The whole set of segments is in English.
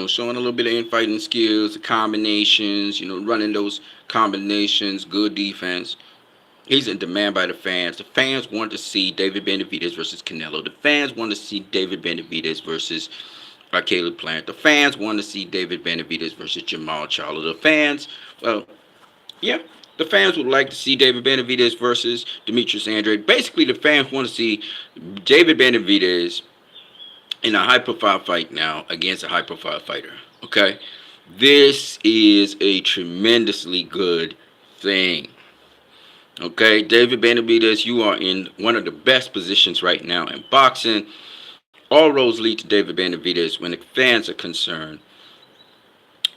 showing a little bit of infighting skills, the combinations, running those combinations, good defense. He's in demand by the fans. The fans want to see David Benavidez versus Canelo. The fans want to see David Benavidez versus Caleb Plant. The fans want to see David Benavidez versus Jamal Charlo. The fans, well, yeah, the fans would like to see David Benavidez versus Demetrius Andrade. Basically, the fans want to see David Benavidez in a high-profile fight now against a high-profile fighter. Okay, this is a tremendously good thing. Okay, David Benavidez, you are in one of the best positions right now in boxing. All roads lead to David Benavidez when the fans are concerned.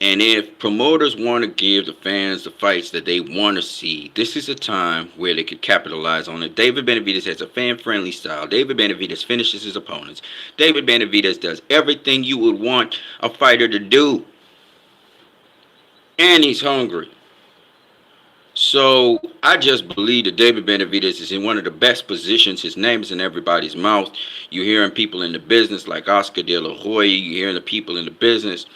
And if promoters want to give the fans the fights that they want to see, this is a time where they could capitalize on it. David Benavidez has a fan-friendly style. David Benavidez finishes his opponents. David Benavidez does everything you would want a fighter to do. And he's hungry. So I just believe that David Benavidez is in one of the best positions. His name is in everybody's mouth. You're hearing people in the business like Oscar De La Hoya. You're hearing the people in the business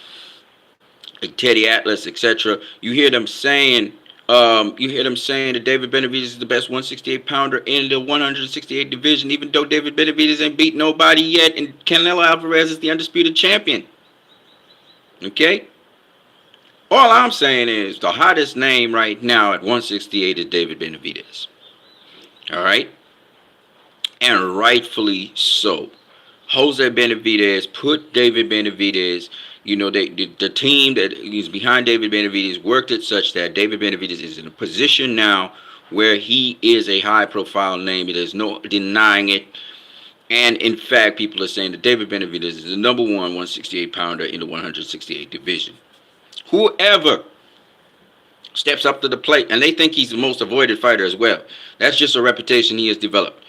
like Teddy Atlas, etc. You hear them saying that David Benavidez is the best 168 pounder in the 168 division, even though David Benavidez ain't beat nobody yet, and Canelo Alvarez is the undisputed champion. Okay? All I'm saying is the hottest name right now at 168 is David Benavidez. All right? And rightfully so. Jose Benavidez put David Benavidez, the team that is behind David Benavidez worked it such that David Benavidez is in a position now where he is a high-profile name. There's no denying it. And in fact, people are saying that David Benavidez is the number one 168 pounder in the 168 division. Whoever steps up to the plate, and they think he's the most avoided fighter as well. That's just a reputation he has developed.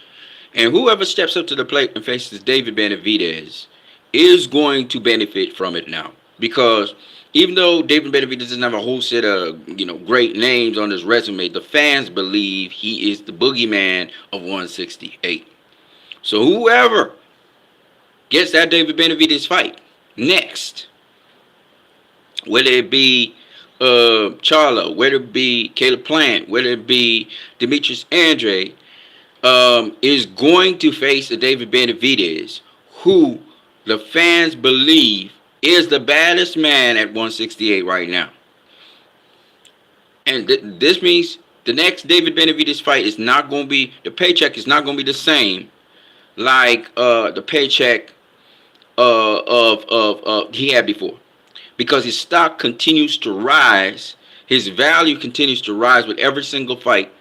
And whoever steps up to the plate and faces David Benavidez is going to benefit from it now. Because even though David Benavidez doesn't have a whole set of, great names on his resume, the fans believe he is the boogeyman of 168. So whoever gets that David Benavidez fight next, whether it be Charlo, whether it be Caleb Plant, whether it be Demetrius Andrade, is going to face a David Benavidez who the fans believe is the baddest man at 168 right now. And this means the next David Benavidez fight is not going to be, the paycheck is not going to be the same like the paycheck of he had before. Because his stock continues to rise, his value continues to rise with every single fight,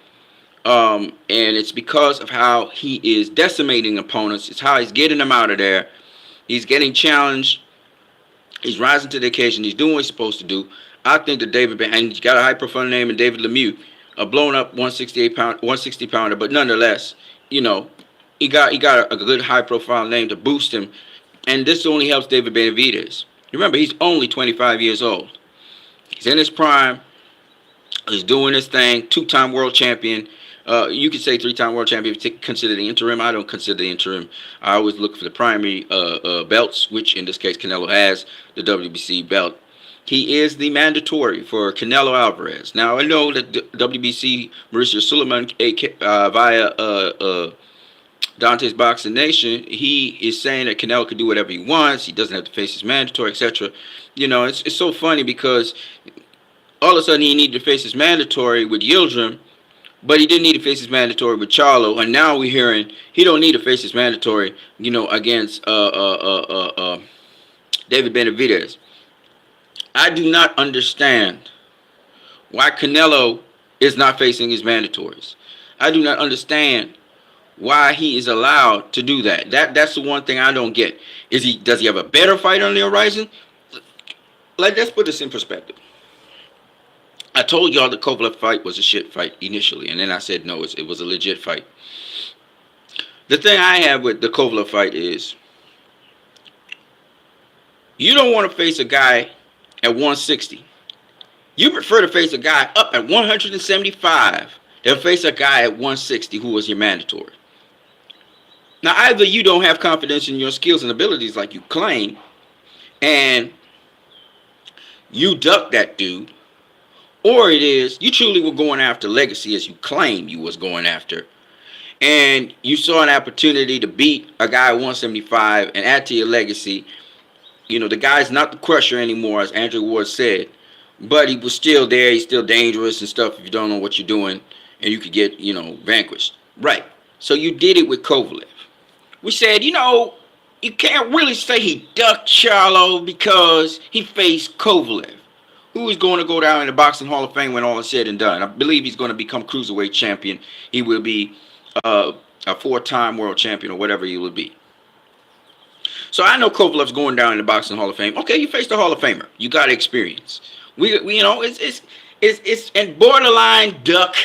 and it's because of how he is decimating opponents. It's how he's getting them out of there. He's getting challenged. He's rising to the occasion. He's doing what he's supposed to do. I think that and he's got a high-profile name in David Lemieux, a blown-up 160 pounder, but nonetheless, he got a good high-profile name to boost him, and this only helps David Benavidez. Remember, he's only 25 years old. He's in his prime. He's doing his thing. Two-time world champion. You could say three-time world champion if you consider the interim. I don't consider the interim. I always look for the primary belts, which in this case Canelo has, the WBC belt. He is the mandatory for Canelo Alvarez. Now, I know that WBC, Mauricio Suleiman, via Dante's Boxing Nation, he is saying that Canelo can do whatever he wants. He doesn't have to face his mandatory, etc. It's so funny because all of a sudden he needed to face his mandatory with Yildirim, but he didn't need to face his mandatory with Charlo. And now we're hearing he don't need to face his mandatory, against David Benavidez. I do not understand why Canelo is not facing his mandatories. I do not understand why he is allowed to do that. That's the one thing I don't get. Does he have a better fight on the horizon? Let's put this in perspective. I told y'all the Kovalev fight was a shit fight initially, and then I said no, it was a legit fight. The thing I have with the Kovalev fight is you don't want to face a guy at 160. You prefer to face a guy up at 175 than face a guy at 160 who was your mandatory. Now, either you don't have confidence in your skills and abilities like you claim, and you ducked that dude, or it is you truly were going after legacy as you claim you was going after, and you saw an opportunity to beat a guy at 175 and add to your legacy. You know, the guy's not the crusher anymore, as Andrew Ward said, but he was still there. He's still dangerous and stuff if you don't know what you're doing, and you could get, vanquished. Right. So you did it with Kovalev. We said, you can't really say he ducked Charlo because he faced Kovalev, who is going to go down in the Boxing Hall of Fame when all is said and done. I believe he's going to become cruiserweight champion. He will be a four-time world champion or whatever he will be. So I know Kovalev's going down in the Boxing Hall of Fame. Okay, you faced the Hall of Famer. You got experience. It's and borderline duck.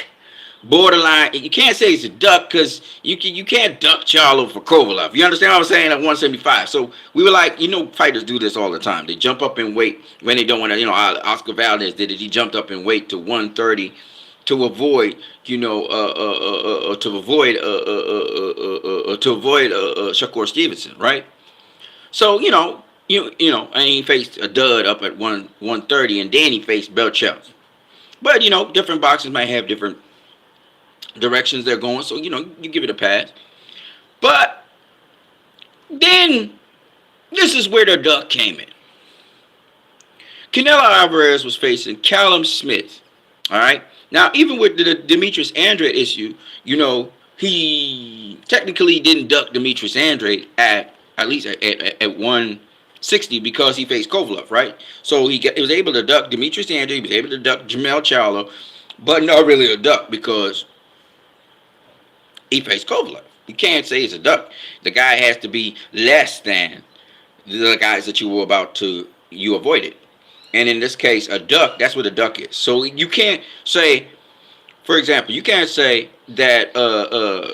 Borderline. You can't say it's a duck because you can't duck Charlo for Kovalev. You understand what I'm saying? At 175. So we were like, fighters do this all the time. They jump up in weight when they don't want to. Oscar Valdez did it. He jumped up in weight to 130 to avoid, Shakur Stevenson, right? So and he faced a dud up at 130, and then he faced Belchels. But different boxers might have different directions they're going, so you give it a pass. But then this is where the duck came in. Canelo Alvarez was facing Callum Smith. All right. Now, even with the Demetrius Andrade issue, he technically didn't duck Demetrius Andrade at least at 160 because he faced Kovalev, right? So he was able to duck Demetrius Andrade, he was able to duck Jermell Charlo, but not really a duck because he faced Kovalev. You can't say it's a duck. The guy has to be less than the guys that you avoided. And in this case, a duck, that's what a duck is. So you can't say, for example, you can't say that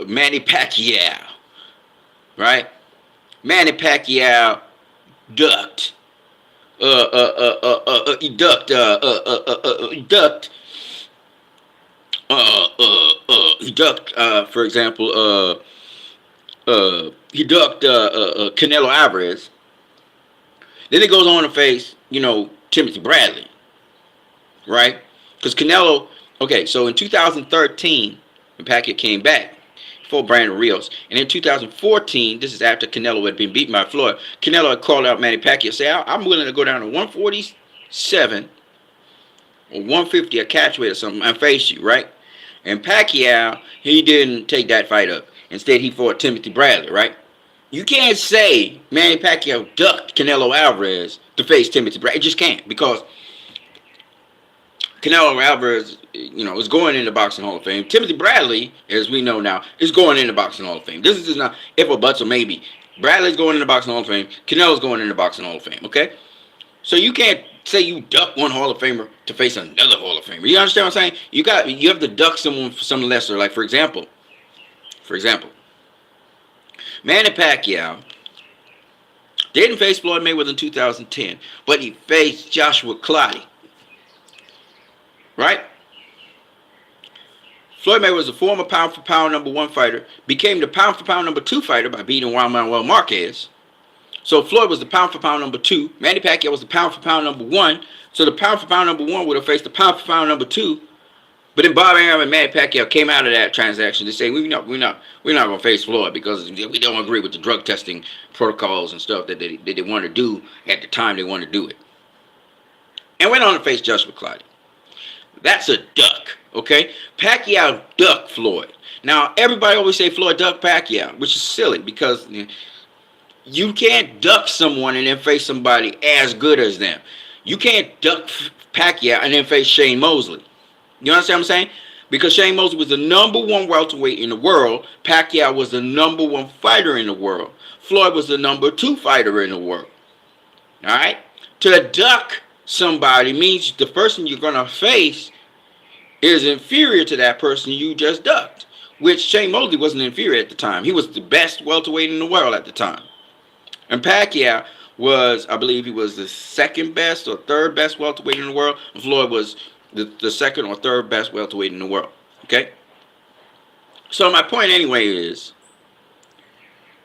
Manny Pacquiao, right? Manny Pacquiao ducked. He ducked. He ducked. For example, he ducked Canelo Alvarez. Then it goes on to face, Timothy Bradley, right? Because Canelo. Okay, so in 2013, when Pacquiao came back for Brandon Rios, and in 2014, this is after Canelo had been beaten by Floyd. Canelo had called out Manny Pacquiao, say, "I'm willing to go down to 147 or 150, a catchweight or something, and face you," right? And Pacquiao, he didn't take that fight up. Instead, he fought Timothy Bradley, right? You can't say Manny Pacquiao ducked Canelo Alvarez to face Timothy Bradley. It just can't, because Canelo Alvarez, is going in the Boxing Hall of Fame. Timothy Bradley, as we know now, is going in the Boxing Hall of Fame. This is just not if or buts or maybe. Bradley's going in the Boxing Hall of Fame. Canelo's going in the Boxing Hall of Fame, okay? So you can't say you duck one Hall of Famer to face another Hall of Famer. You understand what I'm saying? You have to duck someone for some lesser. Like, for example, Manny Pacquiao didn't face Floyd Mayweather in 2010, but he faced Joshua Clottey, right? Floyd Mayweather was a former pound-for-pound #1 fighter, became the pound-for-pound #2 fighter by beating Juan Manuel Marquez. So Floyd was the pound-for-pound #2. Manny Pacquiao was the pound-for-pound #1. So the pound-for-pound #1 would have faced the pound-for-pound #2. But then Bob Arum and Manny Pacquiao came out of that transaction to say we're not gonna face Floyd because we don't agree with the drug testing protocols and stuff that they want to do at the time they want to do it. And went on to face Joshua Clottey. That's a duck, okay? Pacquiao ducked Floyd. Now everybody always say Floyd ducked Pacquiao, which is silly because you can't duck someone and then face somebody as good as them. You can't duck Pacquiao and then face Shane Mosley. You understand what I'm saying? Because Shane Mosley was the #1 welterweight in the world. Pacquiao was the #1 fighter in the world. Floyd was the #2 fighter in the world. All right? To duck somebody means the person you're going to face is inferior to that person you just ducked, which Shane Mosley wasn't inferior at the time. He was the best welterweight in the world at the time. And Pacquiao was, I believe he was the second best or third best welterweight in the world. And Floyd was the second or third best welterweight in the world. Okay? So my point anyway is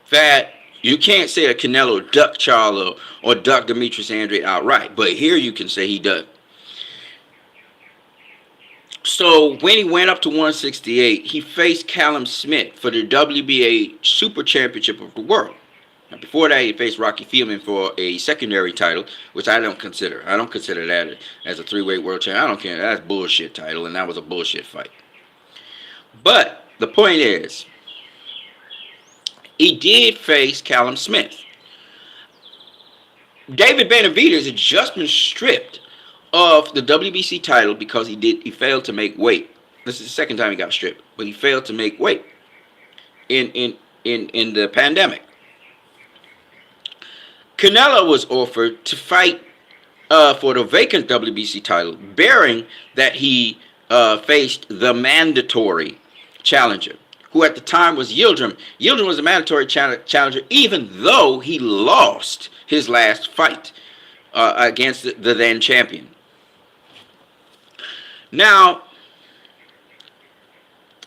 that You can't say that Canelo ducked Charlo or ducked Demetrius Andrade outright, but here you can say he ducked. So when he went up to 168, he faced Callum Smith for the WBA Super Championship of the World. Now, before that, he faced Rocky Fielding for a secondary title, which I don't consider. I don't consider that as a three-weight world champion. I don't care. That's a bullshit title, and that was a bullshit fight. But the point is, he did face Callum Smith. David Benavidez had just been stripped of the WBC title because he failed to make weight. This is the second time he got stripped, but he failed to make weight in the pandemic. Canelo was offered to fight for the vacant WBC title, bearing that he faced the mandatory challenger, who at the time was Yildirim. Yildirim was a mandatory challenger, even though he lost his last fight against the then champion. Now,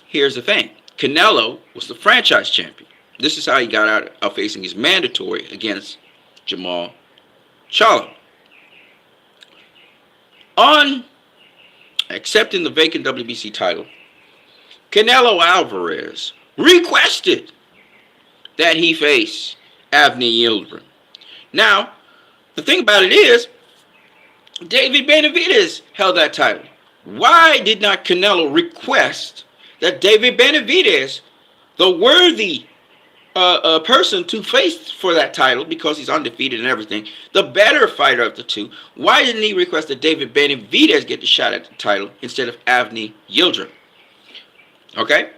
here's the thing. Canelo was the franchise champion. This is how he got out of facing his mandatory against Jamal Charlo. On accepting the vacant WBC title, Canelo Alvarez requested that he face Avni Yildirim. Now, the thing about it is, David Benavidez held that title. Why did not Canelo request that David Benavidez, the worthy person to face for that title, because he's undefeated and everything, the better fighter of the two, why didn't he request that David Benavidez get the shot at the title instead of Avni Yildirim? Okay?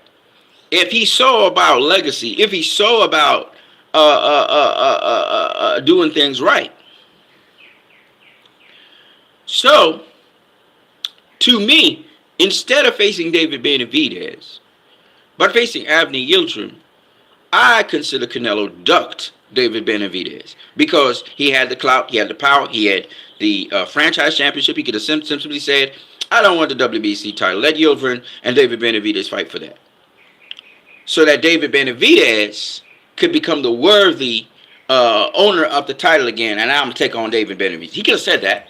If he's so about legacy, if he's so about doing things right. So, to me, instead of facing David Benavidez, but facing Avni Yildirim, I consider Canelo ducked David Benavidez because he had the clout, he had the power, he had the franchise championship. He could have simply said, I don't want the WBC title. Let Yildirim and David Benavidez fight for that. So that David Benavidez could become the worthy owner of the title again, and I'm going to take on David Benavidez. He could have said that.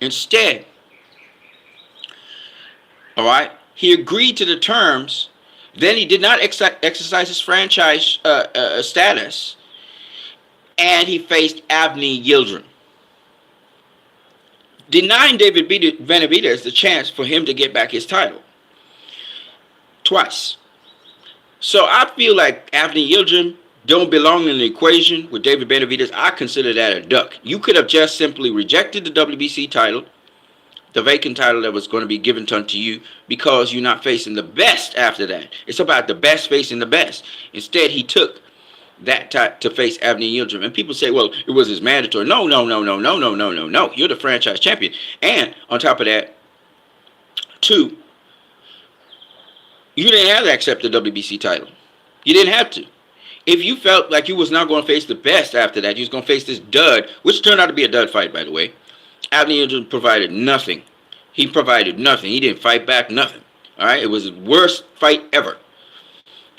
Instead, all right, he agreed to the terms. Then he did not exercise his franchise status, and he faced Avni Yildirim, denying David Benavidez the chance for him to get back his title twice. So I feel like Avni Yildirim don't belong in the equation with David Benavidez. I consider that a duck. You could have just simply rejected the WBC title, the vacant title that was going to be given unto you, because you're not facing the best after that. It's about the best facing the best. Instead, he took that to face Avni Yildirim. And people say, well, it was his mandatory. No. You're the franchise champion. And on top of that, two, you didn't have to accept the WBC title. You didn't have to. If you felt like you was not going to face the best after that, you was going to face this dud, which turned out to be a dud fight, by the way. Avni Yildirim provided nothing. He provided nothing. He didn't fight back, nothing. All right? It was the worst fight ever.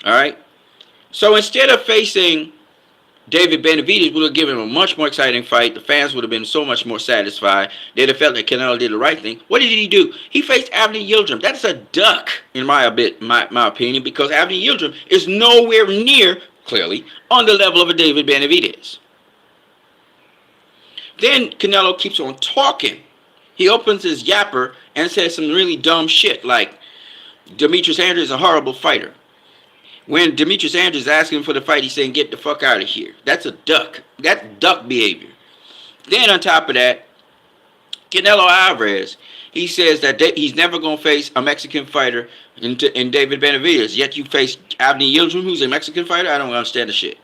All right? So instead of facing David Benavidez, would have given him a much more exciting fight. The fans would have been so much more satisfied. They'd have felt that Canelo did the right thing. What did he do? He faced Avni Yildirim. That's a duck, in my opinion, because Avni Yildirim is nowhere near, clearly, on the level of a David Benavidez. Then Canelo keeps on talking. He opens his yapper and says some really dumb shit like Demetrius Andrade is a horrible fighter. When Demetrius Andrade is asking for the fight, he's saying, get the fuck out of here. That's a duck. That's duck behavior. Then on top of that, Canelo Alvarez, he says that he's never going to face a Mexican fighter in David Benavidez. Yet you face Avni Yildirim, who's a Mexican fighter? I don't understand the shit.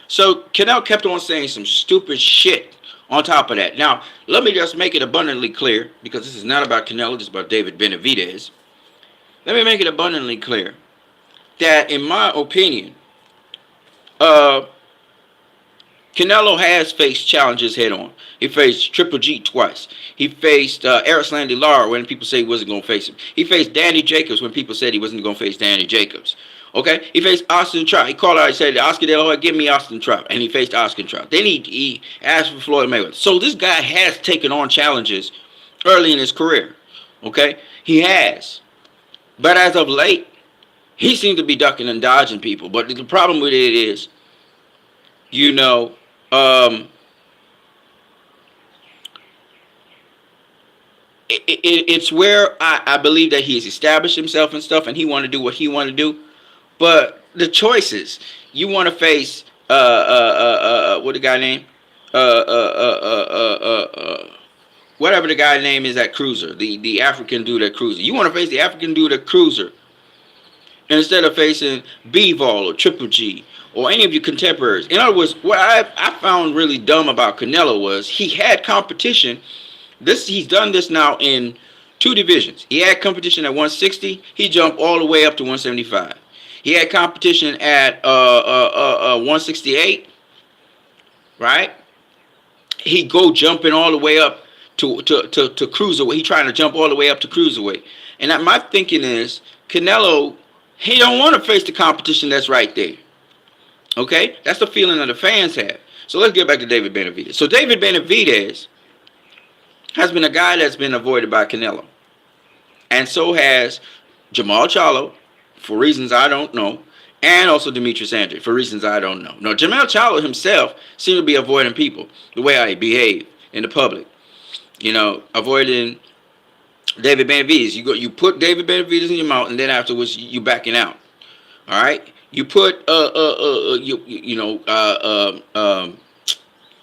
So Canelo kept on saying some stupid shit on top of that. Now, let me just make it abundantly clear, because this is not about Canelo, this is about David Benavidez. Let me make it abundantly clear that, in my opinion, Canelo has faced challenges head on. He faced Triple G twice. He faced Erislandy Lara when people say he wasn't going to face him. He faced Danny Jacobs when people said he wasn't going to face Danny Jacobs. Okay, he faced Austin Trout. He called out. He said, "Oscar De La Hoya, give me Austin Trout," and he faced Oscar Trout. Then he asked for Floyd Mayweather. So this guy has taken on challenges early in his career. Okay, he has, but as of late, he seems to be ducking and dodging people. But the problem with it is, you know, um, it's where I believe that he has established himself and stuff, and he want to do what he want to do. But the choices, you want to face what the guy name, uh, uh, uh, uh, uh, uh, uh, whatever the guy name is at Cruiser, the African dude at Cruiser. You want to face the African dude at Cruiser instead of facing B-Vol or Triple G or any of your contemporaries. In other words, what I found really dumb about Canelo was he had competition. He's done this now in two divisions. He had competition at 160. He jumped all the way up to 175. He had competition at 168, right? He go jumping all the way up to cruiserweight. He trying to jump all the way up to cruiserweight. And my thinking is Canelo, he don't want to face the competition that's right there. Okay, that's the feeling that the fans have. So let's get back to David Benavidez. So David Benavidez has been a guy that's been avoided by Canelo, and so has Jamal Charlo, for reasons I don't know, and also Demetrius Andrade, for reasons I don't know. Now, Jamal Charlo himself seems to be avoiding people the way I behave in the public. You know, avoiding David Benavidez. You put David Benavidez in your mouth, and then afterwards you backing out. All right. You put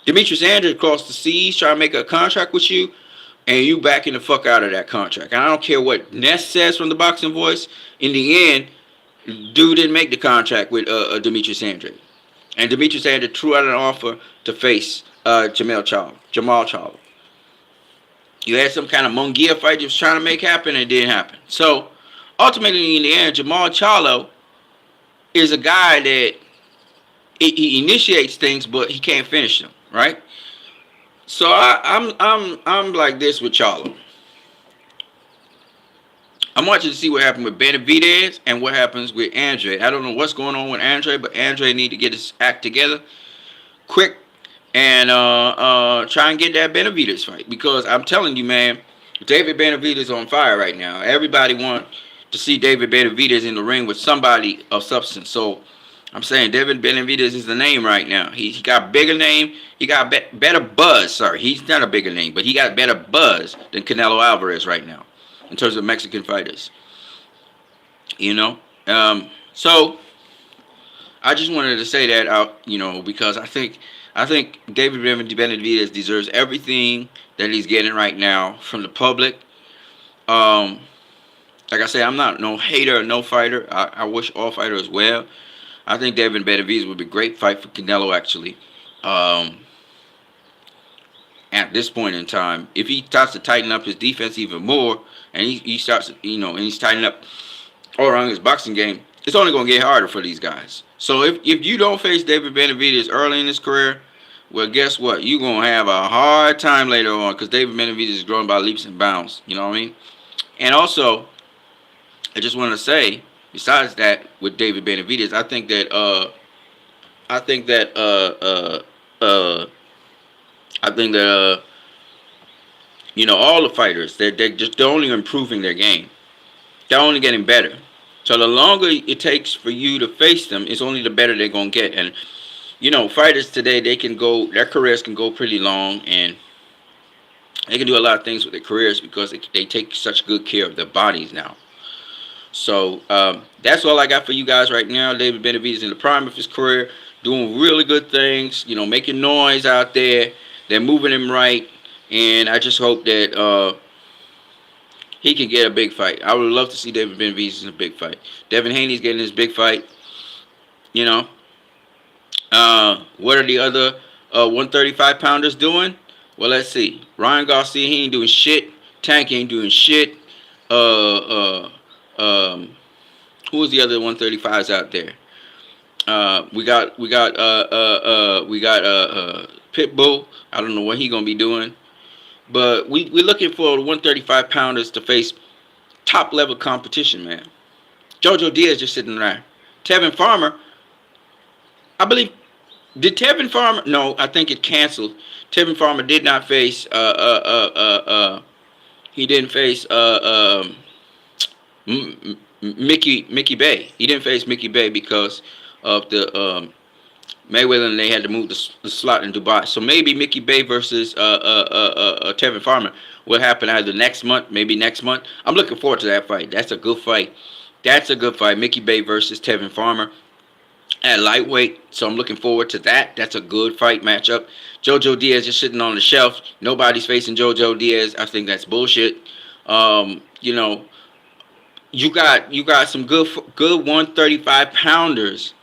Demetrius Andrade across the seas trying to make a contract with you, and you backing the fuck out of that contract. And I don't care what Ness says from the Boxing Voice. In the end, dude didn't make the contract with Demetrius Andrade. And Demetrius Andrade threw out an offer to face Jamal Charlo. You had some kind of Munguia fight you was trying to make happen, and it didn't happen. So, ultimately, in the end, Jamal Charlo is a guy that he initiates things, but he can't finish them, right? So I'm like this with Charlo. I'm watching to see what happened with Benavidez and what happens with Andre. I don't know what's going on with Andre, but Andre need to get his act together quick and try and get that Benavidez fight, because I'm telling you, man, David Benavidez is on fire right now. Everybody wants to see David Benavidez in the ring with somebody of substance. So I'm saying David Benavidez is the name right now. He got bigger name. He got better buzz. Sorry, he's not a bigger name, but he got better buzz than Canelo Alvarez right now in terms of Mexican fighters. You know, so I just wanted to say that out, you know, because I think David Benavidez deserves everything that he's getting right now from the public. Like I said, I'm not no hater or no fighter. I wish all fighters well. I think David Benavidez would be a great fight for Canelo, actually. At this point in time, if he starts to tighten up his defense even more, and he starts, you know, and he's tightening up all around his boxing game, it's only going to get harder for these guys. So if you don't face David Benavidez early in his career, well, guess what? You're going to have a hard time later on, because David Benavidez is growing by leaps and bounds. You know what I mean? And also, I just want to say, besides that, with David Benavidez, I think that you know, all the fighters, they're only improving their game. They're only getting better. So the longer it takes for you to face them, it's only the better they're gonna get. And you know, fighters today, their careers can go pretty long, and they can do a lot of things with their careers because they take such good care of their bodies now. So that's all I got for you guys right now. David Benavidez in the prime of his career, doing really good things, you know, making noise out there. They're moving him right, and I just hope that he can get a big fight. I would love to see David Benavidez in a big fight. Devin Haney's getting his big fight. You know, what are the other 135 pounders doing? Well, let's see. Ryan Garcia, he ain't doing shit. Tank ain't doing shit. Who is the other 135s out there? We got Pitbull. I don't know what he gonna be doing, but we're looking for the 135 pounders to face top level competition, man. Jojo Diaz just sitting there Tevin Farmer, I believe, did Tevin Farmer? No, I think it canceled. Tevin Farmer did not face. He didn't face. Mickey Bay. He didn't face Mickey Bay because of the Mayweather, and they had to move the slot in Dubai. So maybe Mickey Bay versus Tevin Farmer will happen either next month, maybe next month. I'm looking forward to that fight. That's a good fight. That's a good fight. Mickey Bay versus Tevin Farmer at lightweight. So I'm looking forward to that. That's a good fight matchup. JoJo Diaz just sitting on the shelf. Nobody's facing JoJo Diaz. I think that's bullshit. You know, you got some good 135 pounders,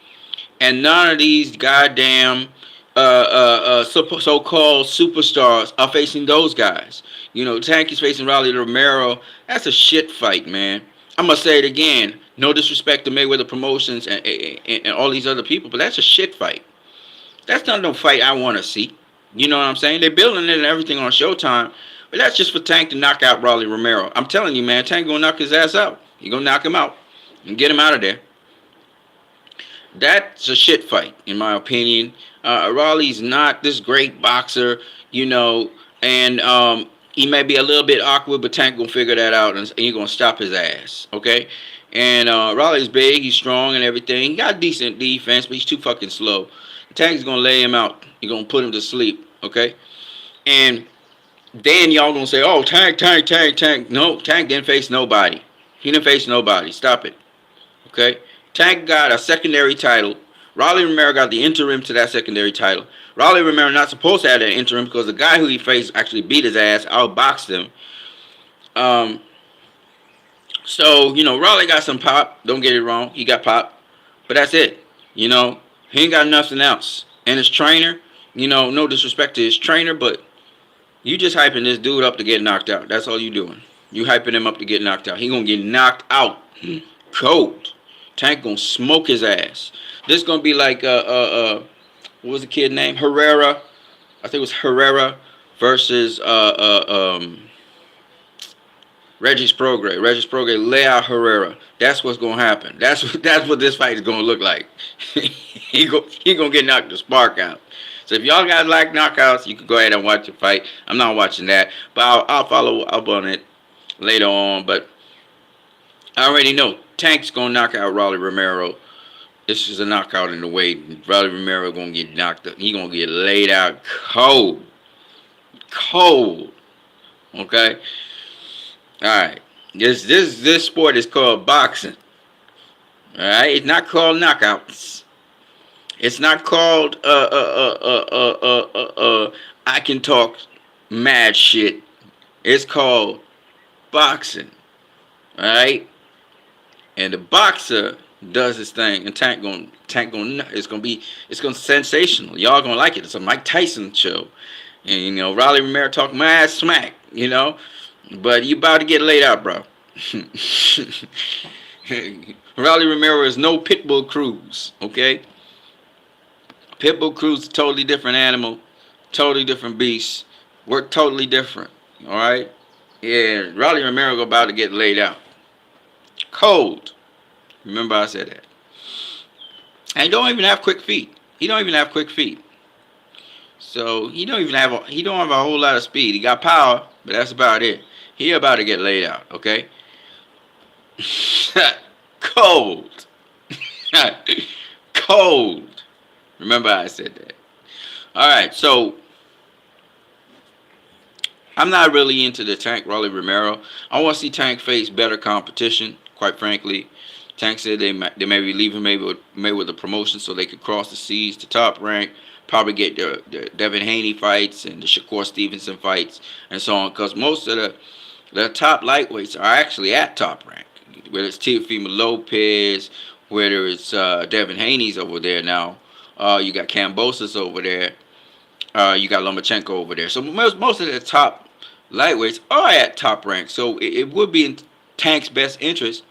and none of these goddamn so-called superstars are facing those guys. You know, Tank is facing Rolly Romero. That's a shit fight, man. I'm gonna say it again. No disrespect to Mayweather Promotions and all these other people, but that's a shit fight. That's not no fight I want to see. You know what I'm saying? They're building it and everything on Showtime, but that's just for Tank to knock out Rolly Romero. I'm telling you, man, Tank gonna knock his ass out. He gonna knock him out and get him out of there. That's a shit fight, in my opinion. Raleigh's not this great boxer, you know, and he may be a little bit awkward, but Tank gonna figure that out, and he's gonna stop his ass, okay? And Raleigh's big, he's strong and everything. He got decent defense, but he's too fucking slow. Tank's gonna lay him out. He's gonna put him to sleep, okay? And then y'all gonna say, oh, Tank. No, Tank didn't face nobody. He didn't face nobody. Stop it, okay? Tank got a secondary title. Rolly Romero got the interim to that secondary title. Rolly Romero not supposed to have that interim because the guy who he faced actually beat his ass, outboxed him. So, you know, Rolly got some pop. Don't get it wrong. He got pop. But that's it. You know, he ain't got nothing else. And his trainer, you know, no disrespect to his trainer, but you just hyping this dude up to get knocked out. That's all you doing. You hyping him up to get knocked out. He gonna get knocked out. Cold. Tank gonna smoke his ass. This gonna be like what was the kid name? Herrera. I think it was Herrera versus Regis Prograis. Regis Prograis lay out Herrera. That's what's gonna happen. That's what this fight is gonna look like. he gonna get knocked the spark out. So if y'all guys like knockouts, you can go ahead and watch the fight. I'm not watching that, but I'll follow up on it later on. But I already know Tank's gonna knock out Rolly Romero. This is a knockout in the way. Rolly Romero gonna get knocked up. He gonna get laid out cold. Okay. All right. This sport is called boxing. All right. It's not called knockouts. It's not called I can talk mad shit. It's called boxing. All right. And the boxer does his thing, and Tank gonna it's gonna sensational. Y'all gonna like it. It's a Mike Tyson show, and you know Rolly Romero talking mad smack, you know, but you about to get laid out, bro. Rolly Romero is no Pitbull Cruz, okay? Pitbull Cruz is a totally different animal, totally different beast, work totally different. All right, yeah, Rolly Romero about to get laid out. Cold. Remember I said that. And he don't even have quick feet. So he don't have a whole lot of speed. He got power, but that's about it. He about to get laid out, okay? Cold. Cold. Remember I said that. Alright, so I'm not really into the Tank Rolly Romero. I want to see Tank face better competition, quite frankly. Tank said they may be leaving Mayweather the promotion so they could cross the seas to Top Rank, probably get the Devin Haney fights and the Shakur Stevenson fights and so on, because most of the top lightweights are actually at Top Rank. Whether it's Teofimo Lopez, whether it's Devin Haney's over there now, you got Kambosos over there, you got Lomachenko over there. So most of the top lightweights are at Top Rank. So it would be in Tank's best interest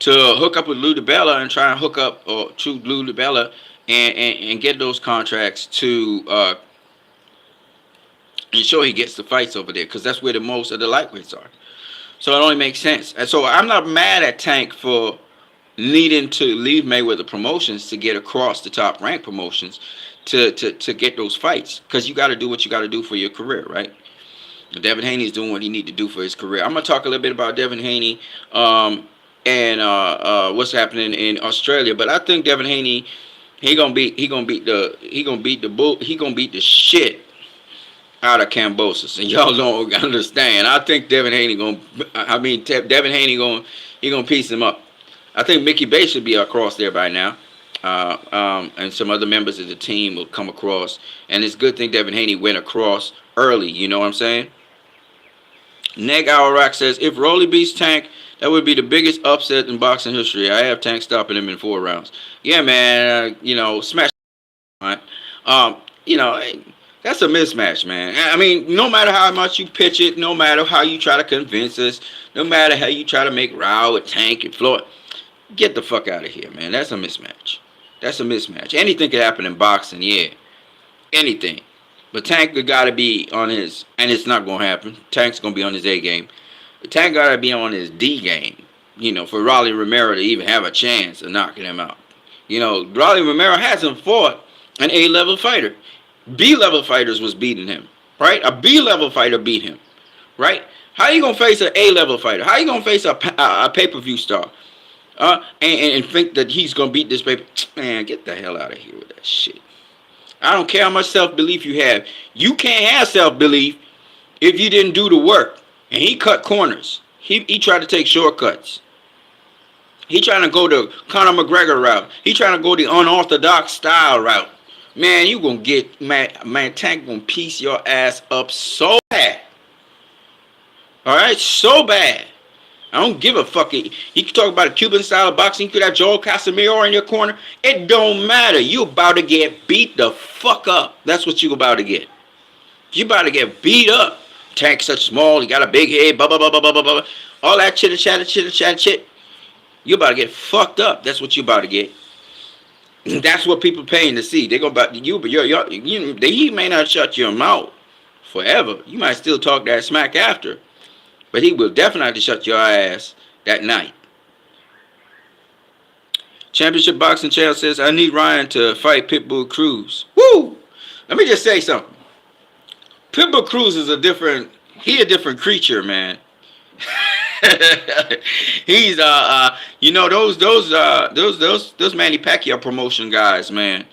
to hook up with Lou DiBella and try and hook up to Lou DiBella and get those contracts to ensure he gets the fights over there, because that's where the most of the lightweights are. So it only makes sense. And so I'm not mad at Tank for needing to leave Mayweather Promotions to get across the top rank promotions to get those fights, because you got to do what you got to do for your career, right? Devin Haney is doing what he need to do for his career. I'm gonna talk a little bit about Devin Haney and what's happening in Australia, but I think Devin Haney he gonna beat the shit out of Cambosis, and y'all don't understand. I think Devin Haney Devin Haney gonna piece him up. I think Mickey Bay should be across there by now. And some other members of the team will come across. And it's a good thing Devin Haney went across early. You know what I'm saying? Neg Auerbach says, if Rolly beats Tank, that would be the biggest upset in boxing history. I have Tank stopping him in 4 rounds. Yeah, man. Smash. Right? You know, that's a mismatch, man. I mean, no matter how much you pitch it, no matter how you try to convince us, no matter how you try to make row with Tank and Floyd, get the fuck out of here, man. That's a mismatch. That's a mismatch. Anything could happen in boxing, yeah. Anything. But Tank got to be on his, and it's not going to happen. Tank's going to be on his A game. Tank got to be on his D game, for Rolly Romero to even have a chance of knocking him out. Rolly Romero hasn't fought an A-level fighter. B-level fighters was beating him, right? A B-level fighter beat him, right? How you going to face an A-level fighter? How you going to face a pay-per-view star? And think that he's going to beat this paper? Man, get the hell out of here with that shit. I don't care how much self-belief you have. You can't have self-belief if you didn't do the work. And he cut corners. He tried to take shortcuts. He trying to go the Conor McGregor route. He trying to go the unorthodox style route. Man, you going to get, man, Tank going to piece your ass up so bad. All right? So bad. I don't give a fuck. He can talk about a Cuban style of boxing. You could have Joel Casimiro in your corner. It don't matter. You about to get beat the fuck up. That's what you about to get. You about to get beat up. Tank such small. He got a big head. Blah, blah, blah, blah, blah, blah. All that chitter chat. You about to get fucked up. That's what you about to get. That's what people paying to see. They go about you, but he may not shut your mouth forever. You might still talk that smack after. But he will definitely shut your ass that night. Championship Boxing Channel says, I need Ryan to fight Pitbull Cruz. Woo! Let me just say something. Pitbull Cruz is a different creature, man. He's those Manny Pacquiao promotion guys, man.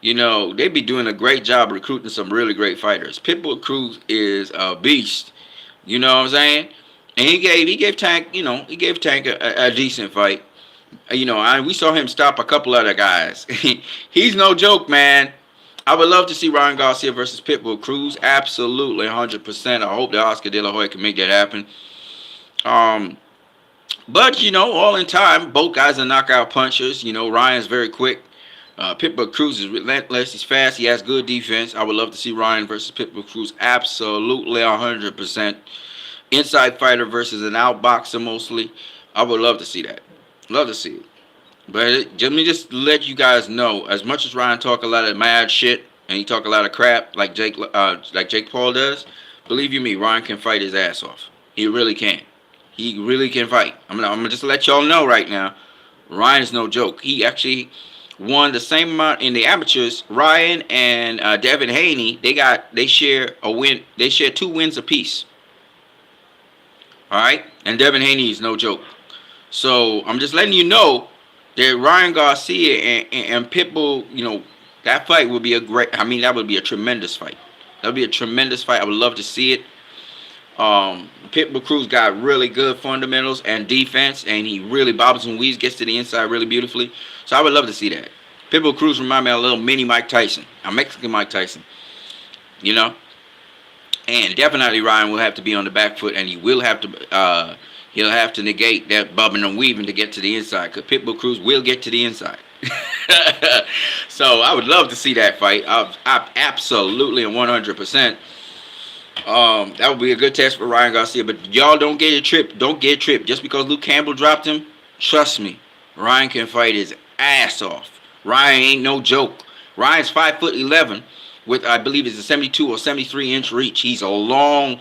They be doing a great job recruiting some really great fighters. Pitbull Cruz is a beast. You know what I'm saying? And he gave Tank, a decent fight. We saw him stop a couple other guys. He's no joke, man. I would love to see Ryan Garcia versus Pitbull Cruz. Absolutely, 100%. I hope that Oscar De La Hoya can make that happen. But, all in time, both guys are knockout punchers. Ryan's very quick. Pitbull Cruz is relentless. He's fast. He has good defense. I would love to see Ryan versus Pitbull Cruz. Absolutely 100%. Inside fighter versus an outboxer mostly. I would love to see that. Love to see it. But let me just let you guys know, as much as Ryan talk a lot of mad shit and he talk a lot of crap like Jake Paul does, believe you me, Ryan can fight his ass off. He really can. He really can fight. I'm gonna just let y'all know right now. Ryan is no joke. He actually won the same amount in the amateurs. Ryan and Devin Haney, they share a win. They share 2 wins apiece. All right, and Devin Haney is no joke. So I'm just letting you know that Ryan Garcia and Pitbull, that fight would be that would be a tremendous fight. That would be a tremendous fight. I would love to see it. Pitbull Cruz got really good fundamentals and defense, and he really bobbles and weaves, gets to the inside really beautifully. So I would love to see that. Pitbull Cruz remind me of a little mini Mike Tyson, a Mexican Mike Tyson. And definitely Ryan will have to be on the back foot, and he will have to he'll have to negate that bobbing and weaving to get to the inside, because Pitbull Cruz will get to the inside. So I would love to see that fight. I absolutely and 100%. That would be a good test for Ryan Garcia. But y'all don't get it tripped. Don't get tripped. Just because Luke Campbell dropped him, trust me, Ryan can fight his ass off. Ryan ain't no joke. Ryan's 5'11" with, I believe it's a 72 or 73 inch reach. He's a long,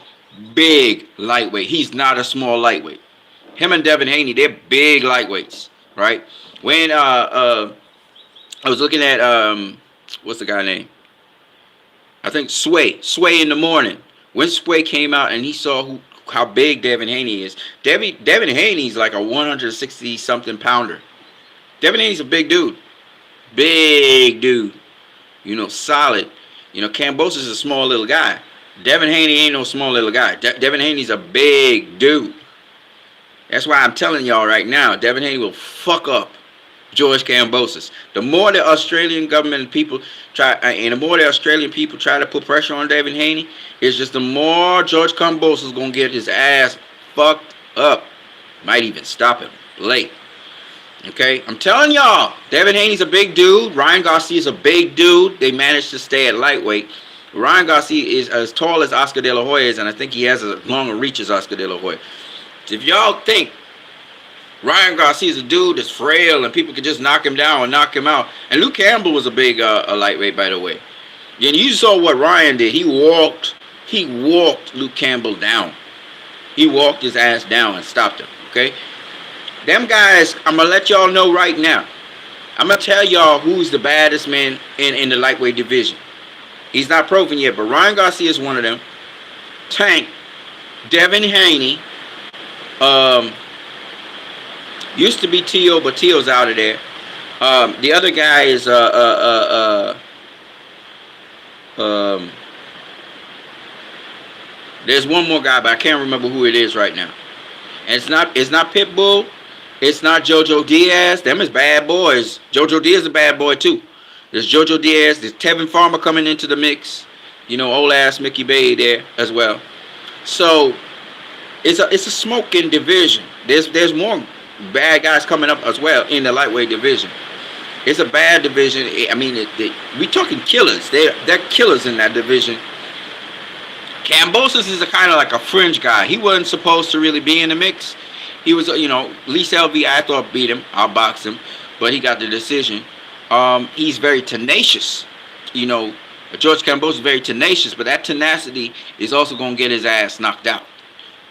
big lightweight. He's not a small lightweight. Him and Devin Haney, they're big lightweights. right? When I was looking at what's the guy name? I think Sway in the morning. When Sway came out and he saw how big Devin Haney is. Devin Haney's like a 160 something pounder. Devin Haney's a big dude. Big dude. You know, solid. You know, Kambosos is a small little guy. Devin Haney ain't no small little guy. Devin Haney's a big dude. That's why I'm telling y'all right now, Devin Haney will fuck up George Kambosos. The more the Australian government and people try, and the more the Australian people try to put pressure on Devin Haney, it's just the more George Kambosos is gonna get his ass fucked up. Might even stop him late. Okay, I'm telling y'all, Devin Haney's a big dude. Ryan Garcia's a big dude. They managed to stay at lightweight. Ryan Garcia is as tall as Oscar De La Hoya is, and I think he has as long a reach as Oscar De La Hoya. So if y'all think Ryan Garcia is a dude that's frail and people could just knock him down or knock him out, and Luke Campbell was a big a lightweight, by the way. And you saw what Ryan did. He walked Luke Campbell down. He walked his ass down and stopped him. Okay, them guys. I'm gonna let y'all know right now. I'm gonna tell y'all who's the baddest man in the lightweight division. He's not proven yet, but Ryan Garcia is one of them. Tank, Devin Haney, used to be T.O., but T.O.'s out of there. The other guy is there's one more guy, but I can't remember who it is right now. And it's not Pitbull. It's not Jojo Diaz. Them is bad boys. Jojo Diaz is a bad boy too. There's Jojo Diaz. There's Tevin Farmer coming into the mix. You know, old ass Mickey Bay there as well. So it's a smoking division. There's more bad guys coming up as well in the lightweight division. It's a bad division. I mean, we talking killers. They're killers in that division. Kambosos is a kind of like a fringe guy. He wasn't supposed to really be in the mix. He was, you know, Lee Selby, I thought beat him. I'll box him, but he got the decision. He's very tenacious. You know, George Kambosos is very tenacious, but that tenacity is also going to get his ass knocked out.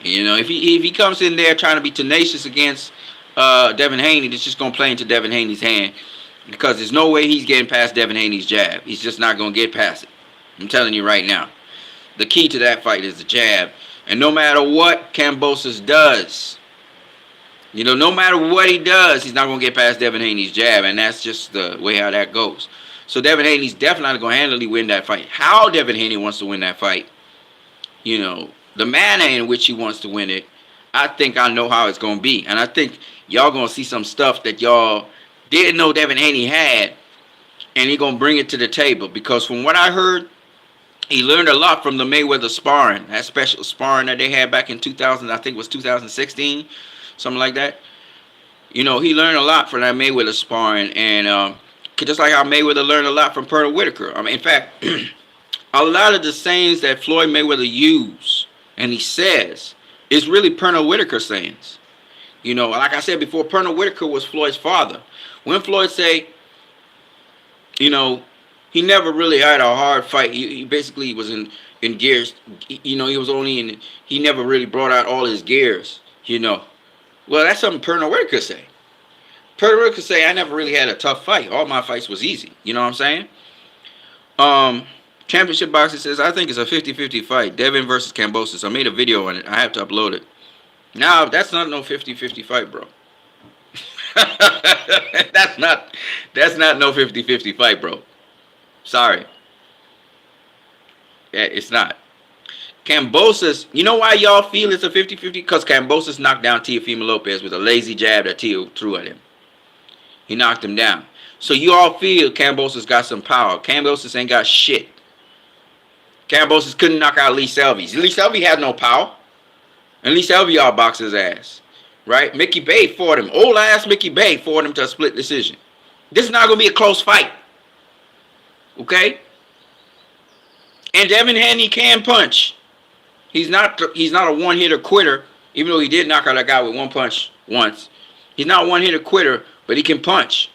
You know, if he comes in there trying to be tenacious against Devin Haney, it's just going to play into Devin Haney's hand, because there's no way he's getting past Devin Haney's jab. He's just not going to get past it. I'm telling you right now. The key to that fight is the jab. And no matter what Kambosos does, you know, no matter what he does, he's not going to get past Devin Haney's jab. And that's just the way how that goes. So Devin Haney's definitely not going to handily win that fight. How Devin Haney wants to win that fight, you know, the manner in which he wants to win it, I think I know how it's going to be. And I think y'all going to see some stuff that y'all didn't know Devin Haney had. And he's going to bring it to the table. Because from what I heard, he learned a lot from the Mayweather sparring. That special sparring that they had back in 2000, I think it was 2016. Something like that. You know, he learned a lot from that Mayweather sparring. And just like how Mayweather learned a lot from Pernell Whitaker. I mean, in fact, a lot of the sayings that Floyd Mayweather used and he says is really Pernell Whitaker sayings. You know, like I said before, Pernell Whitaker was Floyd's father. When Floyd say, you know, he never really had a hard fight. He basically was in gears. You know, he was only in. He never really brought out all his gears. You know, well, that's something Pernell Whitaker say. Pernell Whitaker say, I never really had a tough fight. All my fights was easy. You know what I'm saying? Championship Boxing says, I think it's a 50-50 fight. Devin versus Kambosos. I made a video on it. I have to upload it. Now, that's not no 50-50 fight, bro. that's not no 50-50 fight, bro. Sorry. Yeah, it's not. Kambosos, you know why y'all feel it's a 50-50? Because Kambosos knocked down Teofimo Lopez with a lazy jab that Teo threw at him. He knocked him down. So you all feel Kambosos got some power. Kambosos ain't got shit. Kambosos couldn't knock out Lee Selby. Lee Selby had no power. And Lee Selby all boxed his ass. Right? Mickey Bay fought him. Old ass Mickey Bay fought him to a split decision. This is not going to be a close fight. Okay? And Devin Haney can punch. He's not a one-hitter quitter, even though he did knock out a guy with one punch once. He's not a one-hitter quitter, but he can punch.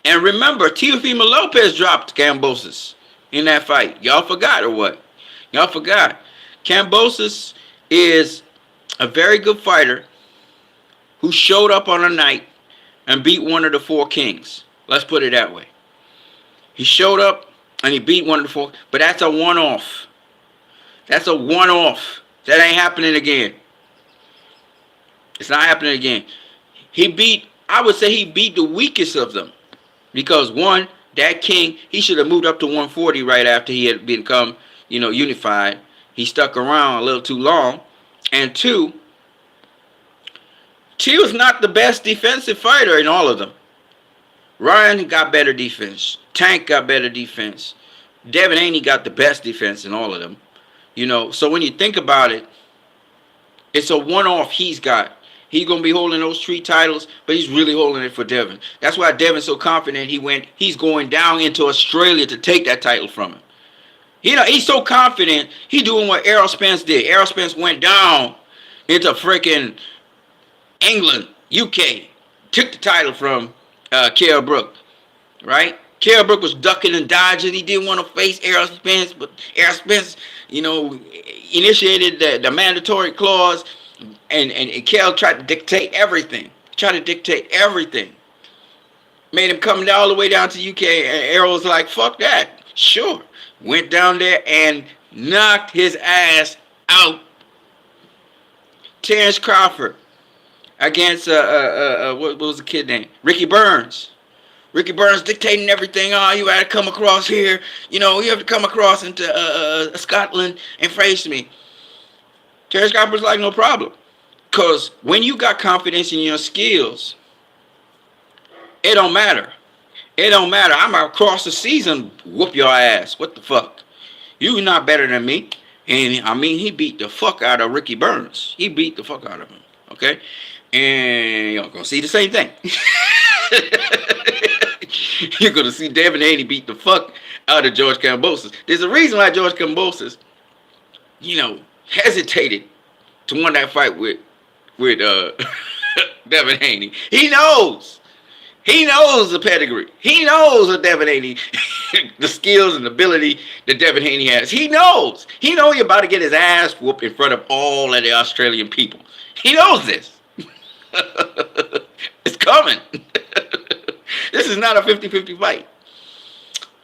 And remember, Teofimo Lopez dropped Kambosos in that fight. Y'all forgot or what? Y'all forgot. Kambosos is a very good fighter who showed up on a night and beat one of the four kings. Let's put it that way. He showed up and he beat one of the four, but that's a one-off. That's a one-off. That ain't happening again. It's not happening again. I would say he beat the weakest of them. Because one, that king, he should have moved up to 140 right after he had become, unified. He stuck around a little too long. And two, T was not the best defensive fighter in all of them. Ryan got better defense. Tank got better defense. Devin Haney got the best defense in all of them. So when you think about it, it's a one-off he's got. He's going to be holding those 3 titles, but he's really holding it for Devin. That's why Devin's so confident he's going down into Australia to take that title from him. He's so confident, he's doing what Errol Spence did. Errol Spence went down into freaking England, UK, took the title from Kell Brook, right? Kell Brook was ducking and dodging. He didn't want to face Errol Spence, but Errol Spence, initiated the mandatory clause. And Kell tried to dictate everything. Made him come all the way down to UK. And Errol was like, fuck that. Sure. Went down there and knocked his ass out. Terrence Crawford against, what was the kid name? Ricky Burns. Ricky Burns dictating everything. Oh, you had to come across here. You have to come across into Scotland and face me. Terrence Crawford's like, no problem. Because when you got confidence in your skills, it don't matter. It don't matter. I'm across the season, whoop your ass. What the fuck? You not better than me. And, he beat the fuck out of Ricky Burns. He beat the fuck out of him. Okay? And you're going to see the same thing. You're going to see Devin Haney beat the fuck out of George Kambosos. There's a reason why George Kambosos, hesitated to win that fight with Devin Haney. He knows the pedigree. He knows that Devin Haney, the skills and ability that Devin Haney has. He knows he's about to get his ass whooped in front of all of the Australian people. He knows this. It's coming. This is not a 50-50 fight.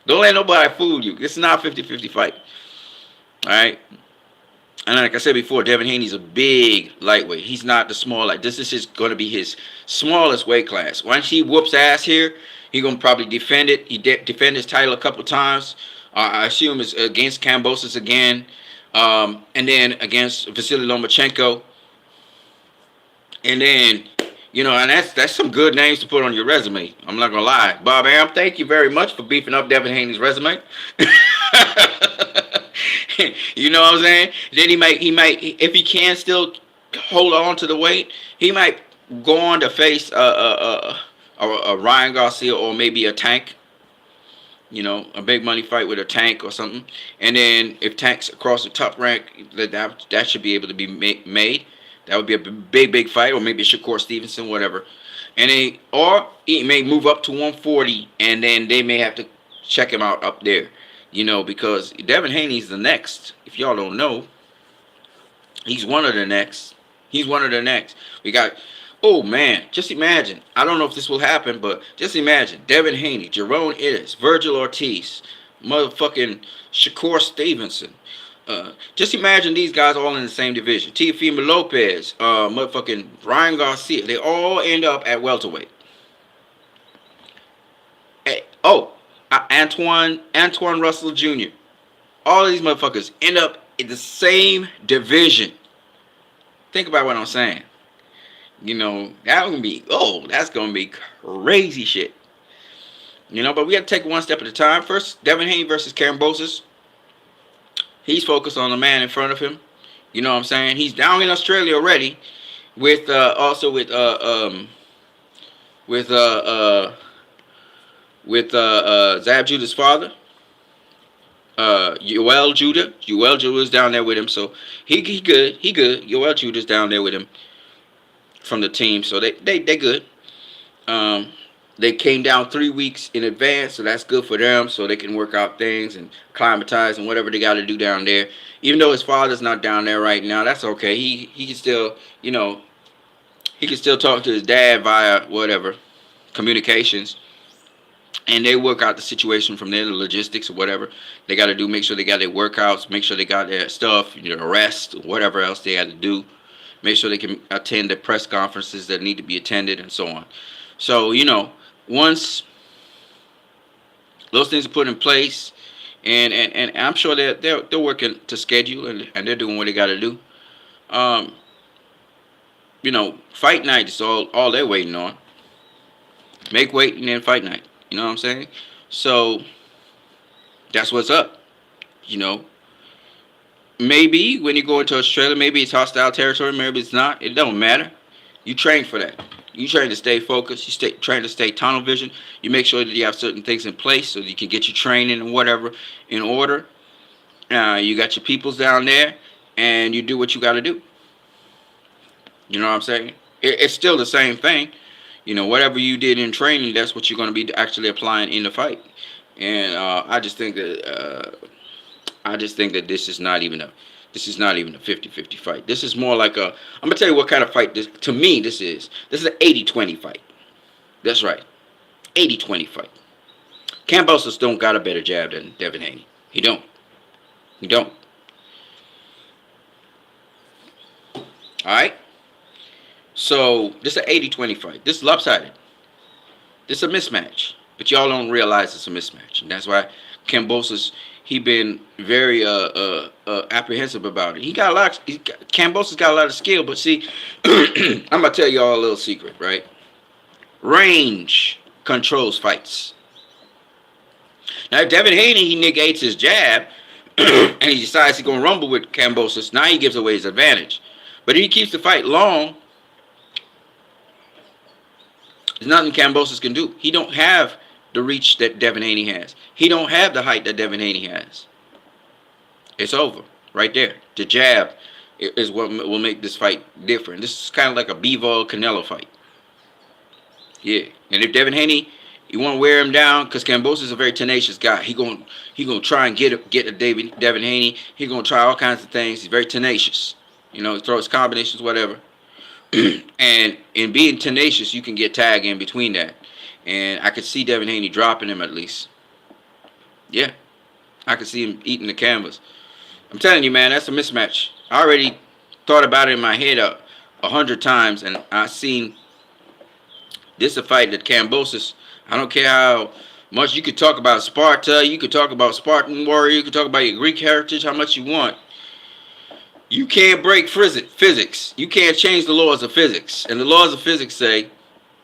Don't let nobody fool you. This is not a 50-50 fight. All right? And like I said before, Devin Haney's a big lightweight. He's not the small. This is just going to be his smallest weight class. Once he whoops ass here, he's going to probably defend it. He defend his title a couple times. I assume it's against Kambosos again. And then against Vasily Lomachenko. And then, and that's some good names to put on your resume. I'm not going to lie. Bob Arum, thank you very much for beefing up Devin Haney's resume. You know what I'm saying? Then he might, if he can still hold on to the weight, he might go on to face a Ryan Garcia or maybe a Tank. A big money fight with a Tank or something. And then if Tank's across the top rank, that should be able to be made. That would be a big fight, or maybe Shakur Stevenson, whatever. And or he may move up to 140, and then they may have to check him out up there. Because Devin Haney's the next. If y'all don't know, he's one of the next. We got, oh man, just imagine. I don't know if this will happen, but just imagine. Devin Haney, Jerome Ennis, Virgil Ortiz, motherfucking Shakur Stevenson. Just imagine these guys all in the same division. Teofimo Lopez, motherfucking Ryan Garcia. They all end up at welterweight. Antoine Russell Jr. All of these motherfuckers end up in the same division. Think about what I'm saying. That's gonna be crazy shit. But we gotta take one step at a time. First, Devin Haney versus Kambosos. He's focused on the man in front of him. You know what I'm saying? He's down in Australia already with Zab Judah's father, Yoel Judah. Yoel Judah is down there with him, so he good. Yoel Judah's down there with him from the team, so they good. They came down 3 weeks in advance, so that's good for them, so they can work out things and acclimatize and whatever they got to do down there. Even though his father's not down there right now, that's okay. He can still, he can still talk to his dad via whatever. communications, and they work out the situation from there, the logistics or whatever they got to do. Make sure they got their workouts, make sure they got their stuff, rest, whatever else they had to do. Make sure they can attend the press conferences that need to be attended, and so on. So, once those things are put in place, and I'm sure they're working to schedule, and they're doing what they got to do. Um, Fight night is all they're waiting on. Make weight and then fight night. You know what I'm saying? So that's what's up. You know, maybe when you go into Australia, maybe it's hostile territory, maybe it's not. It don't matter. You train for that. You train to stay focused. Train to stay tunnel vision. You make sure that you have certain things in place so that you can get your training and whatever in order. You got your peoples down there, and you do what you got to do. You know what I'm saying? It's still the same thing. Whatever you did in training, that's what you're going to be actually applying in the fight. And I just think that this is not even a 50-50 fight. This is more like I'm gonna tell you what kind of fight this to me this is. This is an 80-20 fight. That's right. 80-20 fight. Kambosos don't got a better jab than Devin Haney. He don't. Alright? So this is an 80-20 fight. This is lopsided. This is a mismatch. But y'all don't realize it's a mismatch. And that's why Kambosos, he been very apprehensive about it. Kambosos got a lot of skill, but see, I'm gonna tell y'all a little secret, right? Range controls fights. Now, if Devin Haney, he negates his jab, and he decides he's gonna rumble with Kambosos, now he gives away his advantage. But if he keeps the fight long, there's nothing Kambosos can do. He don't have the reach that Devin Haney has. He don't have the height that Devin Haney has. It's over right there. The jab is what will make this fight different. This is kind of like a Bivol Canelo fight. Yeah, and if Devin Haney, you want to wear him down, because Kambosos is a very tenacious guy. He gonna try and get a Devin Haney. He gonna try all kinds of things. He's very tenacious. He throws combinations, whatever. And in being tenacious, you can get tagged in between that. And I could see Devin Haney dropping him at least. Yeah. I could see him eating the canvas. I'm telling you, man, that's a mismatch. I already thought about it in my head 100 times, and I seen this a fight that Kambosos, I don't care how much you could talk about Sparta, you could talk about Spartan warrior, you could talk about your Greek heritage, how much you want. You can't break physics. You can't change the laws of physics. And the laws of physics say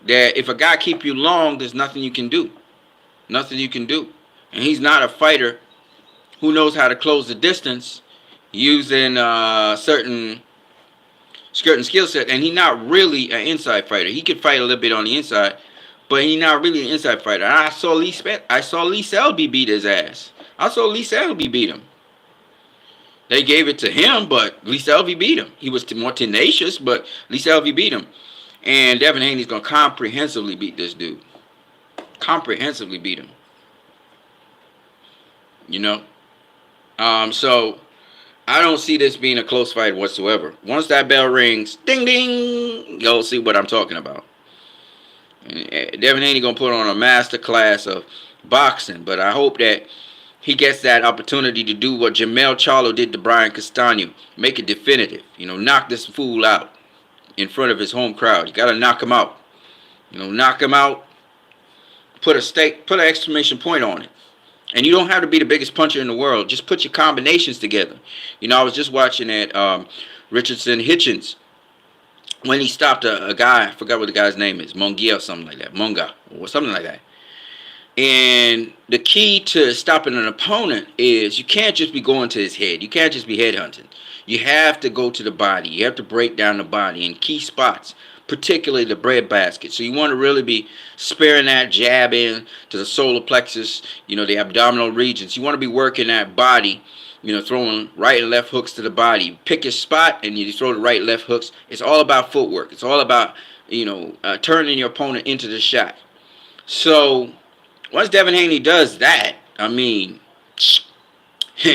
that if a guy keep you long, there's nothing you can do. Nothing you can do. And he's not a fighter who knows how to close the distance using certain skill set. And he's not really an inside fighter. He could fight a little bit on the inside, but he's not really an inside fighter. And I saw Lee Selby beat his ass. I saw Lee Selby beat him. They gave it to him, but Lee Selby beat him. He was more tenacious, but Lee Selby beat him. And Devin Haney's going to comprehensively beat this dude. Comprehensively beat him. So I don't see this being a close fight whatsoever. Once that bell rings, ding, ding, you'll see what I'm talking about. And Devin Haney going to put on a master class of boxing, but I hope that he gets that opportunity to do what Jamel Charlo did to Brian Castano. Make it definitive. Knock this fool out in front of his home crowd. You got to knock him out. Knock him out. Put an exclamation point on it. And you don't have to be the biggest puncher in the world. Just put your combinations together. I was just watching at Richardson Hitchens when he stopped a guy. I forgot what the guy's name is. Mongia or something like that. Monga or something like that. And the key to stopping an opponent is you can't just be going to his head. You can't just be headhunting. You have to go to the body. You have to break down the body in key spots, particularly the breadbasket. So you want to really be sparing that jab in to the solar plexus, the abdominal regions. You want to be working that body, throwing right and left hooks to the body. Pick your spot and you throw the right and left hooks. It's all about footwork. It's all about, turning your opponent into the shot. So once Devin Haney does that, he's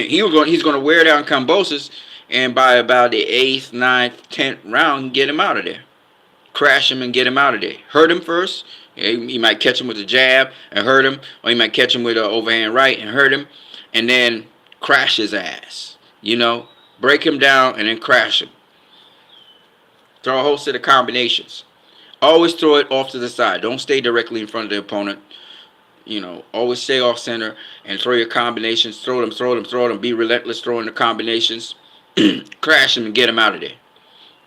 going to wear down Kambosos, and by about the 8th, 9th, 10th round, get him out of there. crash him and get him out of there. Hurt him first. He might catch him with a jab and hurt him, or he might catch him with an overhand right and hurt him, and then crash his ass. You know, break him down and then crash him. Throw a whole set of combinations. Always throw it off to the side. Don't stay directly in front of the opponent. You know, always stay off center and throw your combinations. Throw them. Be relentless throwing the combinations. Crash him and get him out of there.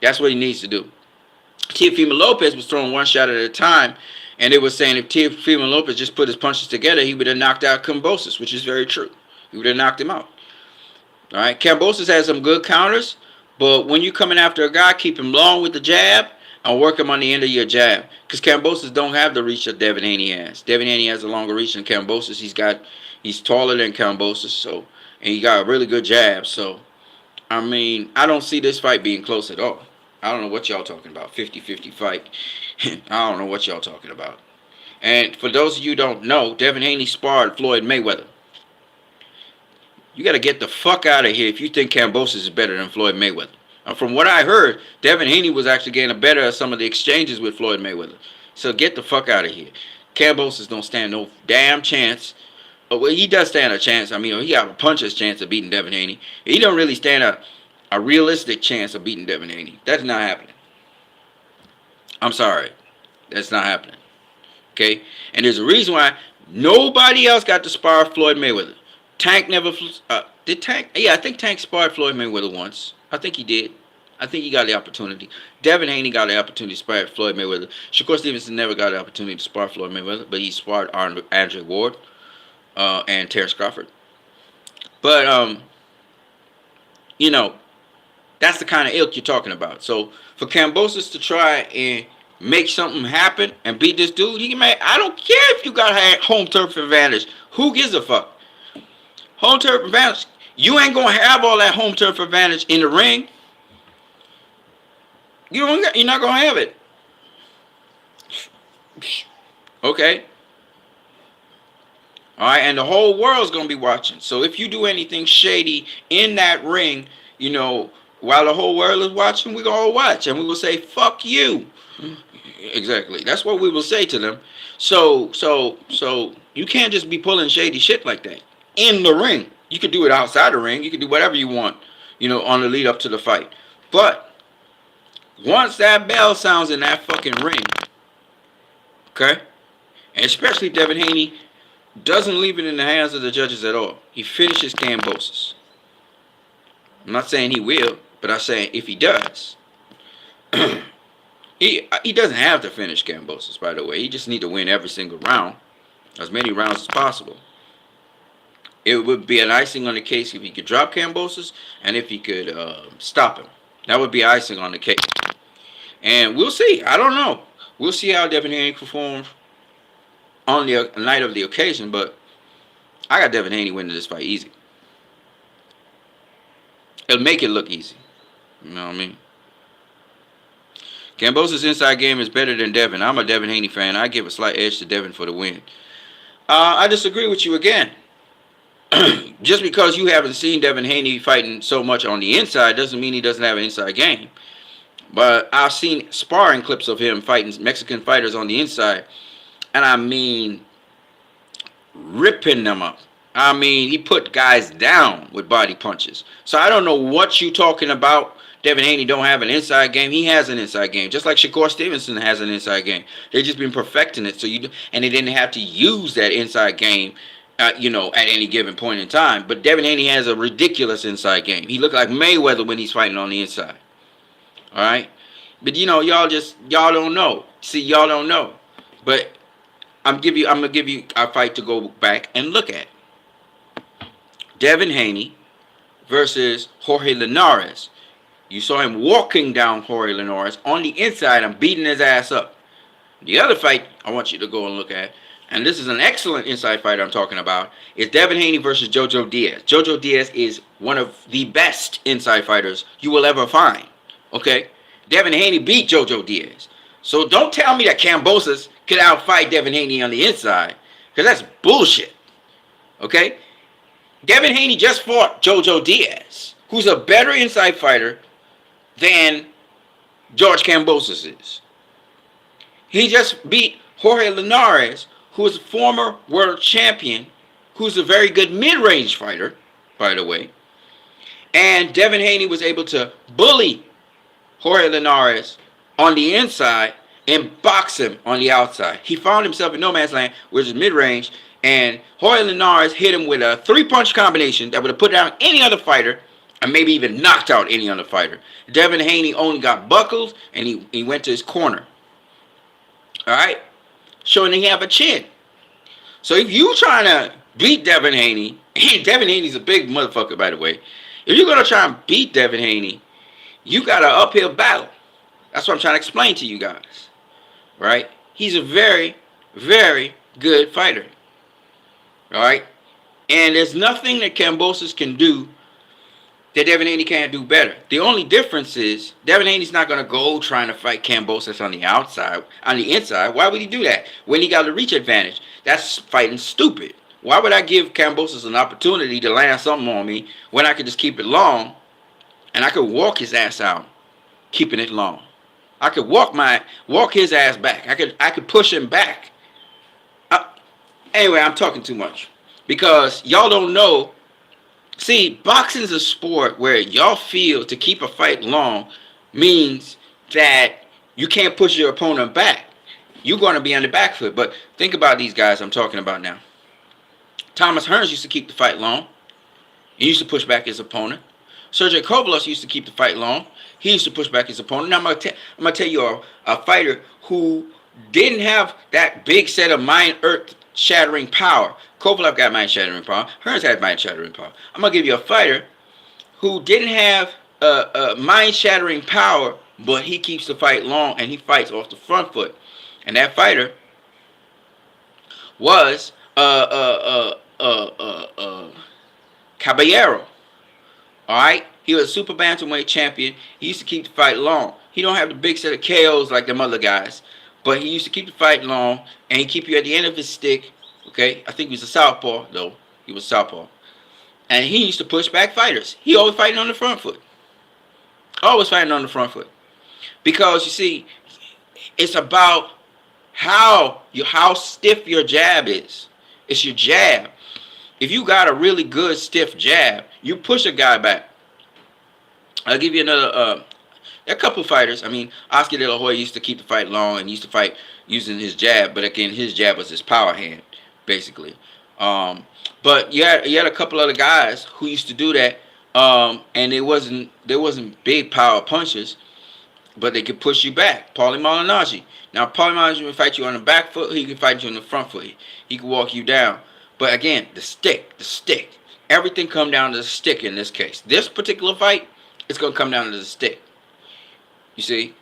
That's what he needs to do. Teofimo Lopez was throwing one shot at a time, and they were saying if Teofimo Lopez just put his punches together, he would have knocked out Kambosos, which is very true. He would have knocked him out. All right, Kambosos has some good counters, but when you're coming after a guy, keep him long with the jab and work him on the end of your jab, because Kambosos don't have the reach that Devin Haney has. Devin Haney has a longer reach than Kambosos. He's taller than Kambosos, so, and he got a really good jab. So, I mean, I don't see this fight being close at all. I don't know what y'all talking about. 50-50 fight. I don't know what y'all talking about. And for those of you who don't know, Devin Haney sparred Floyd Mayweather. You got to get the fuck out of here if you think Kambosos is better than Floyd Mayweather. From what I heard, Devin Haney was actually getting better at some of the exchanges with Floyd Mayweather. So get the fuck out of here. Kambosos don't stand no damn chance. Well, he does stand a chance. I mean, he got a puncher's chance of beating Devin Haney. He don't really stand a realistic chance of beating Devin Haney. That's not happening. I'm sorry. That's not happening. Okay? And there's a reason why nobody else got to spar Floyd Mayweather. Tank never... did Tank... Yeah, I think Tank sparred Floyd Mayweather once. I think he did. I think he got the opportunity. Devin Haney got the opportunity to spar Floyd Mayweather. Shakur Stevenson never got the opportunity to spar Floyd Mayweather, but he sparred Andre Ward and Terrence Crawford. But, you know, that's the kind of ilk you're talking about. So for Kambosos to try and make something happen and beat this dude, I don't care if you got home turf advantage. Who gives a fuck? Home turf advantage. You ain't gonna have all that home turf advantage in the ring. You're not gonna have it. Okay. All right, and the whole world's gonna be watching. So if you do anything shady in that ring, you know, while the whole world is watching, we're gonna all watch, and we will say, "Fuck you." Exactly. That's what we will say to them. So you can't just be pulling shady shit like that in the ring. You could do it outside the ring. You can do whatever you want, you know, on the lead up to the fight. But once that bell sounds in that fucking ring, okay, and especially Devin Haney doesn't leave it in the hands of the judges at all. He finishes Kambosos. I'm not saying he will, but I'm saying if he does, he doesn't have to finish Kambosos, by the way. He just need to win every single round, as many rounds as possible. It would be an icing on the case if he could drop Kambosos and if he could stop him. That would be icing on the cake. And we'll see. I don't know. We'll see how Devin Haney performs on the night of the occasion, but I got Devin Haney winning this fight easy. It'll make it look easy. You know what I mean? Kambosos' inside game is better than Devin. I'm a Devin Haney fan. I give a slight edge to Devin for the win. I disagree with you again. Just because you haven't seen Devin Haney fighting so much on the inside doesn't mean he doesn't have an inside game. But I've seen sparring clips of him fighting Mexican fighters on the inside, and I mean ripping them up. I mean, he put guys down with body punches. So I don't know what you're talking about. Devin Haney don't have an inside game. He has an inside game, just like Shakur Stevenson has an inside game. They've just been perfecting it, and they didn't have to use that inside game, you know, at any given point in time. But Devin Haney has a ridiculous inside game. He looked like Mayweather when he's fighting on the inside. All right, but you know, y'all don't know. See, y'all don't know. But I'm gonna give you a fight to go back and look at. Devin Haney versus Jorge Linares. You saw him walking down Jorge Linares on the inside and beating his ass up. The other fight I want you to go and look at, and this is an excellent inside fight I'm talking about, is Devin Haney versus Jojo Diaz. Jojo Diaz is one of the best inside fighters you will ever find. Okay? Devin Haney beat Jojo Diaz. So don't tell me that Kambosos could outfight Devin Haney on the inside, because that's bullshit. Okay? Devin Haney just fought Jojo Diaz, who's a better inside fighter than George Kambosos is. He just beat Jorge Linares, who is a former world champion, who's a very good mid-range fighter, by the way. And Devin Haney was able to bully Jorge Linares on the inside and box him on the outside. He found himself in no man's land, which is mid-range, and Jorge Linares hit him with a three-punch combination that would have put down any other fighter and maybe even knocked out any other fighter. Devin Haney only got buckles, and he went to his corner. All right? Showing that he have a chin. So if you trying to beat Devin Haney, Devin Haney's a big motherfucker, by the way. If you're going to try and beat Devin Haney, you got an uphill battle. That's what I'm trying to explain to you guys. Right? He's a very, very good fighter. All right? And there's nothing that Kambosos can do that Devin Haney can't do better. The only difference is Devin Haney's not going to go trying to fight Kambosos on the outside, on the inside. Why would he do that when he got a reach advantage? That's fighting stupid. Why would I give Kambosos an opportunity to land something on me when I could just keep it long and I could walk his ass out, keeping it long? I could walk his ass back. I could push him back. Anyway, I'm talking too much because y'all don't know. See, boxing is a sport where y'all feel to keep a fight long means that you can't push your opponent back. You're going to be on the back foot. But think about these guys I'm talking about now. Thomas Hearns used to keep the fight long. He used to push back his opponent. Sergey Kovalev used to keep the fight long. He used to push back his opponent. Now I'm going to tell you a fighter who didn't have that big set of mind-earth shattering power. Kovalev got mind-shattering power. Hearns had mind-shattering power. I'm going to give you a fighter who didn't have mind-shattering power, but he keeps the fight long and he fights off the front foot. And that fighter was Caballero. All right? He was a super bantamweight champion. He used to keep the fight long. He don't have the big set of KOs like them other guys, but he used to keep the fight long, and he keep you at the end of his stick. Okay? I think he was a southpaw, though. He was southpaw. And he used to push back fighters. He always fighting on the front foot. Always fighting on the front foot. Because, you see, it's about how stiff your jab is. It's your jab. If you got a really good stiff jab, you push a guy back. I'll give you another. A couple fighters. I mean, Oscar De La Hoya used to keep the fight long and used to fight using his jab, but again, his jab was his power hand, basically. But you had a couple other guys who used to do that, and there wasn't big power punches, but they could push you back. Paulie Malignaggi. Now, Paulie Malignaggi can fight you on the back foot. He can fight you on the front foot. He can walk you down. But again, the stick. Everything come down to the stick in this case. This particular fight, it's going to come down to the stick. You see?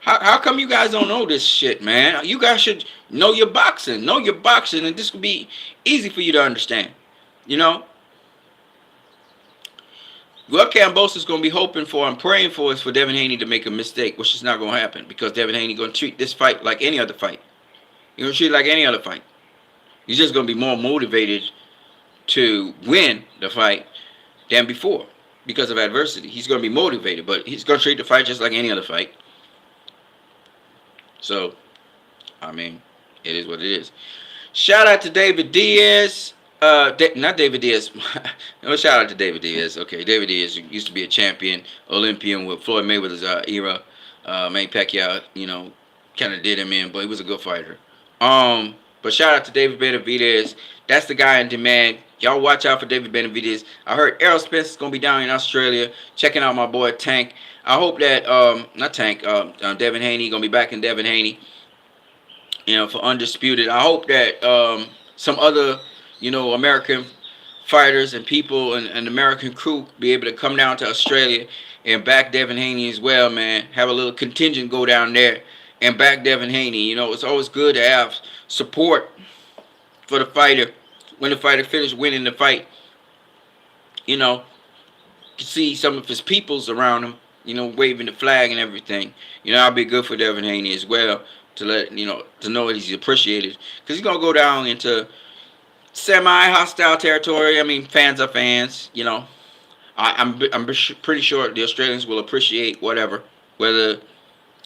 How come you guys don't know this shit, man? You guys should know your boxing. Know your boxing, and this will be easy for you to understand. You know? What Kambosos is going to be hoping for and praying for is for Devin Haney to make a mistake, which is not going to happen because Devin Haney is going to treat this fight like any other fight. He's going to treat it like any other fight. He's just going to be more motivated to win the fight than before because of adversity. He's going to be motivated, but he's going to treat the fight just like any other fight. So, I mean, it is what it is. Shout out to David Diaz. Not David Diaz. No, shout out to David Diaz. Okay, David Diaz used to be a champion, Olympian with Floyd Mayweather's era. Manny Pacquiao, kind of did him in, but he was a good fighter. But shout out to David Benavidez. That's the guy in demand. Y'all watch out for David Benavidez. I heard Errol Spence is going to be down in Australia checking out my boy Tank. I hope that, not Tank, Devin Haney, going to be back in Devin Haney, for Undisputed. I hope that some other, American fighters and people and American crew be able to come down to Australia and back Devin Haney as well, man. Have a little contingent go down there and back Devin Haney. It's always good to have support for the fighter when the fighter finishes winning the fight. You can see some of his peoples around him, waving the flag and everything. That'll be good for Devin Haney as well to let, to know that he's appreciated. Because he's going to go down into semi-hostile territory. I mean, fans are fans, I'm pretty sure the Australians will appreciate whether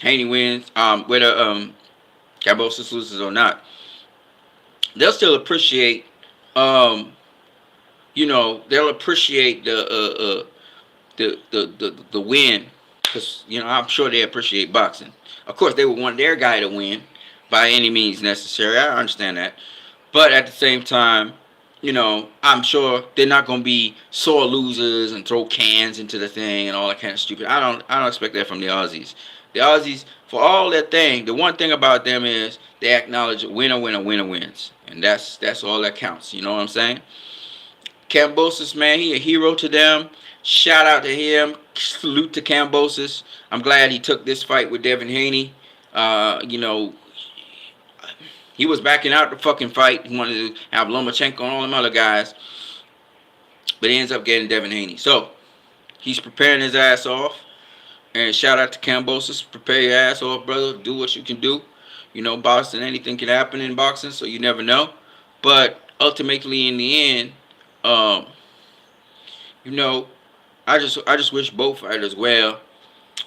Haney wins, whether Kambosos loses or not, they'll still appreciate, um, they'll appreciate the win, because I'm sure they appreciate boxing. Of course, they would want their guy to win by any means necessary. I understand that, but at the same time, I'm sure they're not gonna be sore losers and throw cans into the thing and all that kind of stupid. I don't expect that from the Aussies. The Aussies, for all that thing, the one thing about them is they acknowledge winner, winner, winner wins, and that's all that counts. You know what I'm saying? Kambosos, man, he a hero to them. Shout out to him. Salute to Kambosos. I'm glad he took this fight with Devin Haney. You know, he was backing out the fucking fight. He wanted to have Lomachenko and all them other guys, but he ends up getting Devin Haney. So he's preparing his ass off. And shout out to Kambosos. Prepare your ass off, brother. Do what you can do. Boxing, anything can happen in boxing, so you never know. But ultimately, in the end, um, you know, I just wish both fighters well.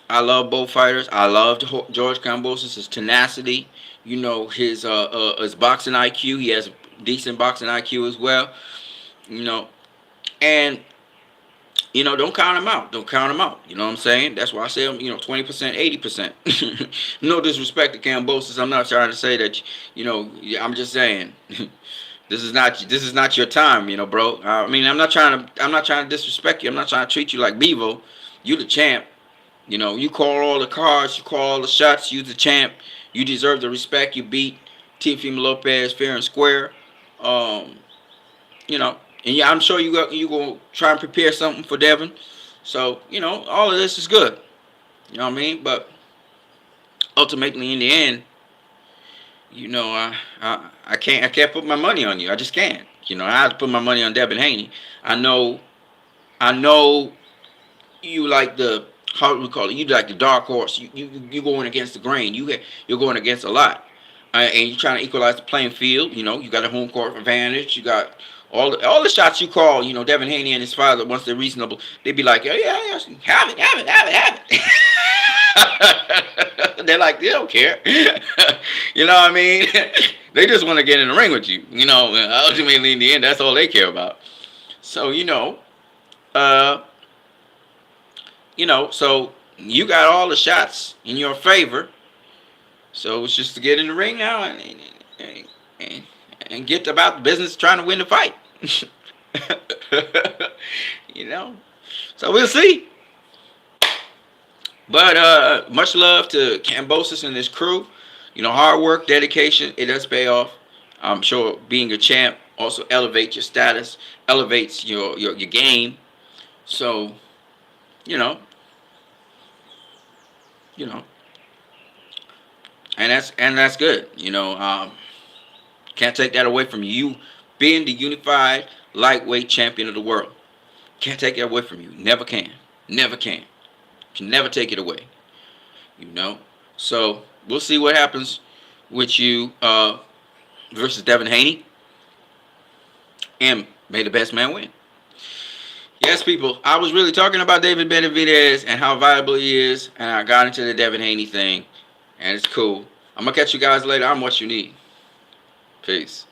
I love both fighters. I love George Kambosos, his tenacity. His boxing IQ. He has decent boxing IQ as well. You know, and don't count him out. Don't count him out. You know what I'm saying? That's why I say 20%, 80%. No disrespect to Kambosos. I'm not trying to say that. I'm just saying. This is not your time, bro. I mean, I'm not trying to disrespect you. I'm not trying to treat you like Bevo. You the champ. You call all the cards, you call all the shots. You the champ. You deserve the respect. You beat Teofimo Lopez fair and square. Um, and yeah, I'm sure you gonna try and prepare something for Devin. So all of this is good. You know what I mean? But ultimately, in the end, I can't put my money on you. I just can't. I have to put my money on Devin Haney. I know you like the, how do we call it? You like the dark horse. You going against the grain. You're going against a lot, and you're trying to equalize the playing field. You got a home court advantage. You got all the shots you call. Devin Haney and his father, once they're reasonable, they be like, yeah, have it. They're like, they don't care. You know what I mean? They just want to get in the ring with you. Ultimately in the end, that's all they care about. So uh, so you got all the shots in your favor. So it's just to get in the ring now and get about the business trying to win the fight. So we'll see. But much love to Kambosos and his crew. Hard work, dedication, it does pay off. I'm sure being a champ also elevates your status, elevates your game. So, you know, you know, and that's good. Can't take that away from you. You being the unified lightweight champion of the world. Can't take it away from you. Never can. Never can. Can never take it away. So we'll see what happens with you versus Devin Haney. And may the best man win. Yes, people, I was really talking about David Benavidez and how valuable he is, and I got into the Devin Haney thing, and it's cool. I'm going to catch you guys later. I'm what you need. Peace.